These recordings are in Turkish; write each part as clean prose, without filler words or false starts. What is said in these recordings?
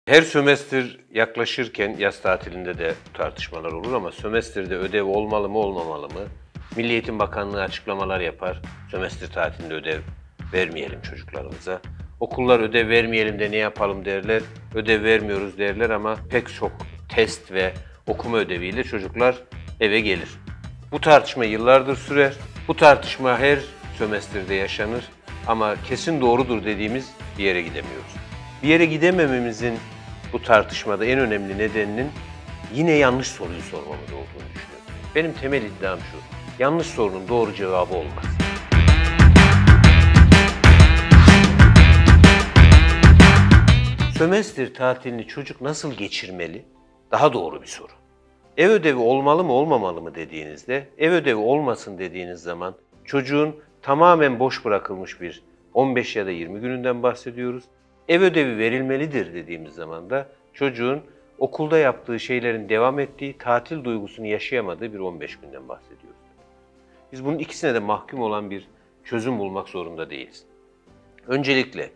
Her sömestr yaklaşırken yaz tatilinde de tartışmalar olur ama sömestrde ödev olmalı mı olmamalı mı? Milli Eğitim Bakanlığı açıklamalar yapar. Sömestr tatilinde ödev vermeyelim çocuklarımıza. Okullar ödev vermeyelim de ne yapalım derler. Ödev vermiyoruz derler ama pek çok test ve okuma ödeviyle çocuklar eve gelir. Bu tartışma yıllardır sürer. Bu tartışma her sömestrde yaşanır ama kesin doğrudur dediğimiz bir yere gidemiyoruz. Bir yere gidemememizin bu tartışmada en önemli nedeninin yine yanlış soruyu sormamız olduğunu düşünüyorum. Benim temel iddiam şu, yanlış sorunun doğru cevabı olmaz. Sömestr tatilini çocuk nasıl geçirmeli? Daha doğru bir soru. Ev ödevi olmalı mı olmamalı mı dediğinizde, ev ödevi olmasın dediğiniz zaman çocuğun tamamen boş bırakılmış bir 15 ya da 20 gününden bahsediyoruz. Ev ödevi verilmelidir dediğimiz zaman da çocuğun okulda yaptığı şeylerin devam ettiği, tatil duygusunu yaşayamadığı bir 15 günden bahsediyoruz. Biz bunun ikisine de mahkum olan bir çözüm bulmak zorunda değiliz. Öncelikle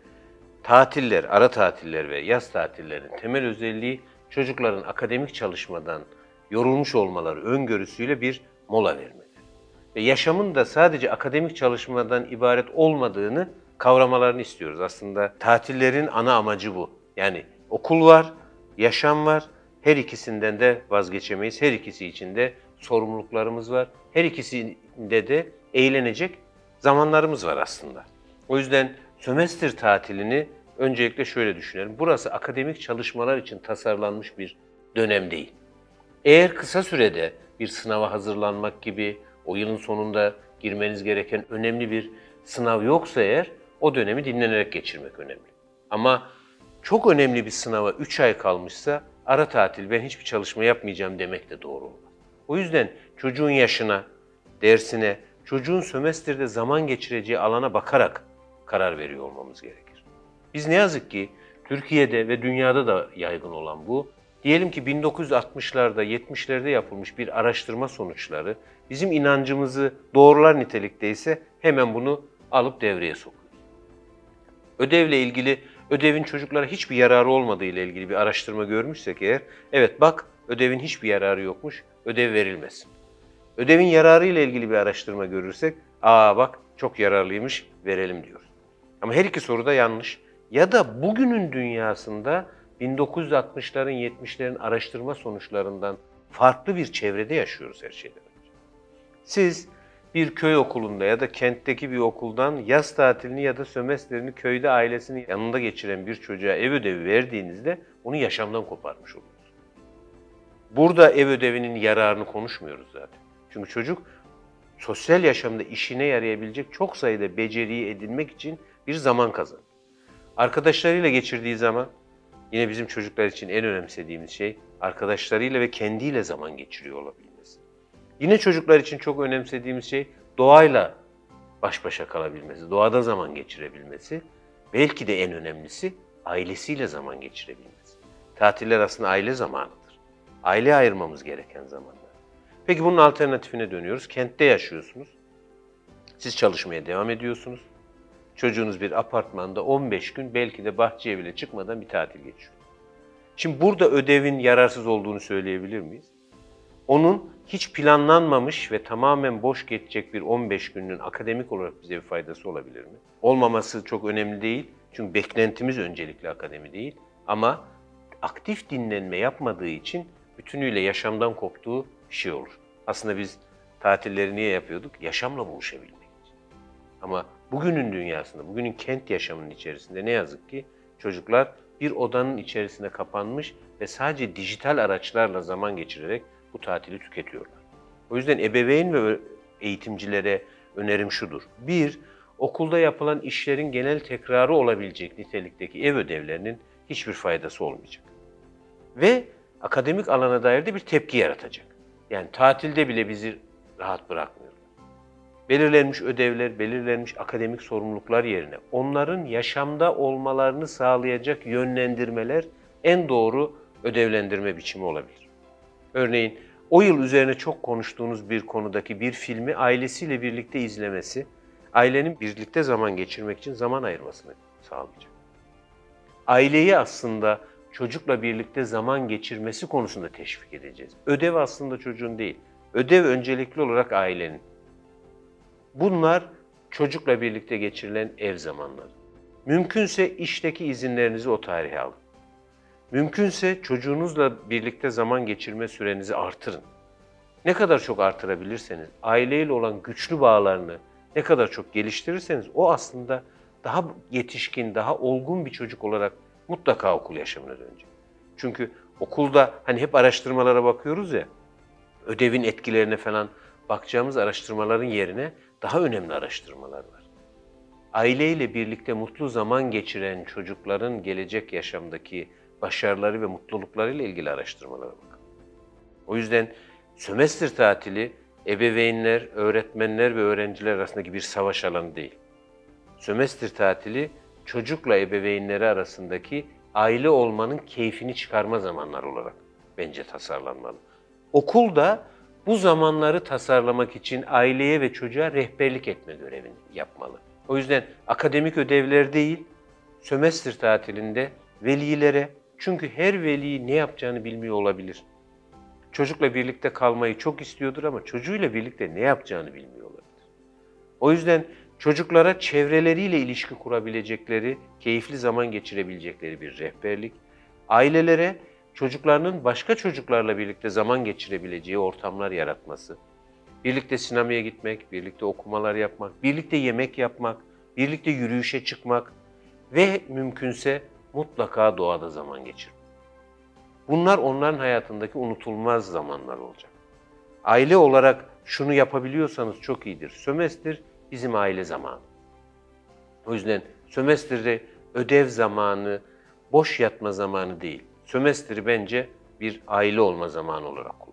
tatiller, ara tatiller ve yaz tatillerinin temel özelliği çocukların akademik çalışmadan yorulmuş olmaları öngörüsüyle bir mola vermeleri. Ve yaşamın da sadece akademik çalışmadan ibaret olmadığını kavramalarını istiyoruz. Aslında tatillerin ana amacı bu. Yani okul var, yaşam var. Her ikisinden de vazgeçemeyiz. Her ikisi için de sorumluluklarımız var. Her ikisinde de eğlenecek zamanlarımız var aslında. O yüzden sömestr tatilini öncelikle şöyle düşünelim. Burası akademik çalışmalar için tasarlanmış bir dönem değil. Eğer kısa sürede bir sınava hazırlanmak gibi o yılın sonunda girmeniz gereken önemli bir sınav yoksa eğer o dönemi dinlenerek geçirmek önemli. Ama çok önemli bir sınava 3 ay kalmışsa ara tatil ben hiçbir çalışma yapmayacağım demek de doğru olmaz. O yüzden çocuğun yaşına, dersine, çocuğun sömestrde zaman geçireceği alana bakarak karar veriyor olmamız gerekir. Biz ne yazık ki Türkiye'de ve dünyada da yaygın olan bu. Diyelim ki 1960'larda, 70'lerde yapılmış bir araştırma sonuçları bizim inancımızı doğrular nitelikteyse hemen bunu alıp devreye sokuyoruz. Ödevle ilgili, ödevin çocuklara hiçbir yararı olmadığı ile ilgili bir araştırma görmüşsek eğer, evet bak ödevin hiçbir yararı yokmuş, ödev verilmesin. Ödevin yararı ile ilgili bir araştırma görürsek, bak çok yararlıymış, verelim diyoruz. Ama her iki soru da yanlış. Ya da bugünün dünyasında 1960'ların, 70'lerin araştırma sonuçlarından farklı bir çevrede yaşıyoruz her şeyden önce. Siz bir köy okulunda ya da kentteki bir okuldan yaz tatilini ya da sömestrini köyde ailesinin yanında geçiren bir çocuğa ev ödevi verdiğinizde onu yaşamdan koparmış oluyorsunuz. Burada ev ödevinin yararını konuşmuyoruz zaten. Çünkü çocuk sosyal yaşamda işine yarayabilecek çok sayıda beceriyi edinmek için bir zaman kazanır. Arkadaşlarıyla geçirdiği zaman, yine bizim çocuklar için en önemsediğimiz şey arkadaşlarıyla ve kendiyle zaman geçiriyor olabilmesi. Yine çocuklar için çok önemsediğimiz şey doğayla baş başa kalabilmesi, doğada zaman geçirebilmesi. Belki de en önemlisi ailesiyle zaman geçirebilmesi. Tatiller aslında aile zamanıdır. Aileye ayırmamız gereken zamanlar. Peki bunun alternatifine dönüyoruz. Kentte yaşıyorsunuz. Siz çalışmaya devam ediyorsunuz. Çocuğunuz bir apartmanda 15 gün belki de bahçeye bile çıkmadan bir tatil geçiyor. Şimdi burada ödevin yararsız olduğunu söyleyebilir miyiz? Onun hiç planlanmamış ve tamamen boş geçecek bir 15 günün akademik olarak bize bir faydası olabilir mi? Olmaması çok önemli değil. Çünkü beklentimiz öncelikle akademi değil. Ama aktif dinlenme yapmadığı için bütünüyle yaşamdan koptuğu bir şey olur. Aslında biz tatilleri niye yapıyorduk? Yaşamla buluşabilmek için. Ama bugünün dünyasında, bugünün kent yaşamının içerisinde ne yazık ki çocuklar bir odanın içerisine kapanmış ve sadece dijital araçlarla zaman geçirerek bu tatili tüketiyorlar. O yüzden ebeveyn ve eğitimcilere önerim şudur. 1. Okulda yapılan işlerin genel tekrarı olabilecek nitelikteki ev ödevlerinin hiçbir faydası olmayacak. Ve akademik alana dair de bir tepki yaratacak. Yani tatilde bile bizi rahat bırakmıyorlar. Belirlenmiş ödevler, belirlenmiş akademik sorumluluklar yerine onların yaşamda olmalarını sağlayacak yönlendirmeler en doğru ödevlendirme biçimi olabilir. Örneğin o yıl üzerine çok konuştuğunuz bir konudaki bir filmi ailesiyle birlikte izlemesi, ailenin birlikte zaman geçirmek için zaman ayırmasını sağlayacak. Aileyi aslında çocukla birlikte zaman geçirmesi konusunda teşvik edeceğiz. Ödev aslında çocuğun değil. Ödev öncelikli olarak ailenin. Bunlar çocukla birlikte geçirilen ev zamanları. Mümkünse işteki izinlerinizi o tarihe alın. Mümkünse çocuğunuzla birlikte zaman geçirme sürenizi artırın. Ne kadar çok artırabilirseniz, aileyle olan güçlü bağlarını ne kadar çok geliştirirseniz o aslında daha yetişkin, daha olgun bir çocuk olarak mutlaka okul yaşamına dönecek. Çünkü okulda hani hep araştırmalara bakıyoruz ya, ödevin etkilerine falan bakacağımız araştırmaların yerine daha önemli araştırmalar var. Aileyle birlikte mutlu zaman geçiren çocukların gelecek yaşamdaki başarıları ve mutluluklarıyla ilgili araştırmalara bakın. O yüzden sömestr tatili ebeveynler, öğretmenler ve öğrenciler arasındaki bir savaş alanı değil. Sömestr tatili çocukla ebeveynleri arasındaki aile olmanın keyfini çıkarma zamanları olarak bence tasarlanmalı. Okul da bu zamanları tasarlamak için aileye ve çocuğa rehberlik etme görevini yapmalı. O yüzden akademik ödevler değil, sömestr tatilinde velilere, çünkü her veli ne yapacağını bilmiyor olabilir. Çocukla birlikte kalmayı çok istiyordur ama çocuğuyla birlikte ne yapacağını bilmiyor olabilir. O yüzden çocuklara çevreleriyle ilişki kurabilecekleri, keyifli zaman geçirebilecekleri bir rehberlik, ailelere çocuklarının başka çocuklarla birlikte zaman geçirebileceği ortamlar yaratması, birlikte sinemaya gitmek, birlikte okumalar yapmak, birlikte yemek yapmak, birlikte yürüyüşe çıkmak ve mümkünse mutlaka doğada zaman geçirmek. Bunlar onların hayatındaki unutulmaz zamanlar olacak. Aile olarak şunu yapabiliyorsanız çok iyidir. Sömestr bizim aile zamanı. O yüzden sömestrde ödev zamanı, boş yatma zamanı değil. Sömestri bence bir aile olma zamanı olarak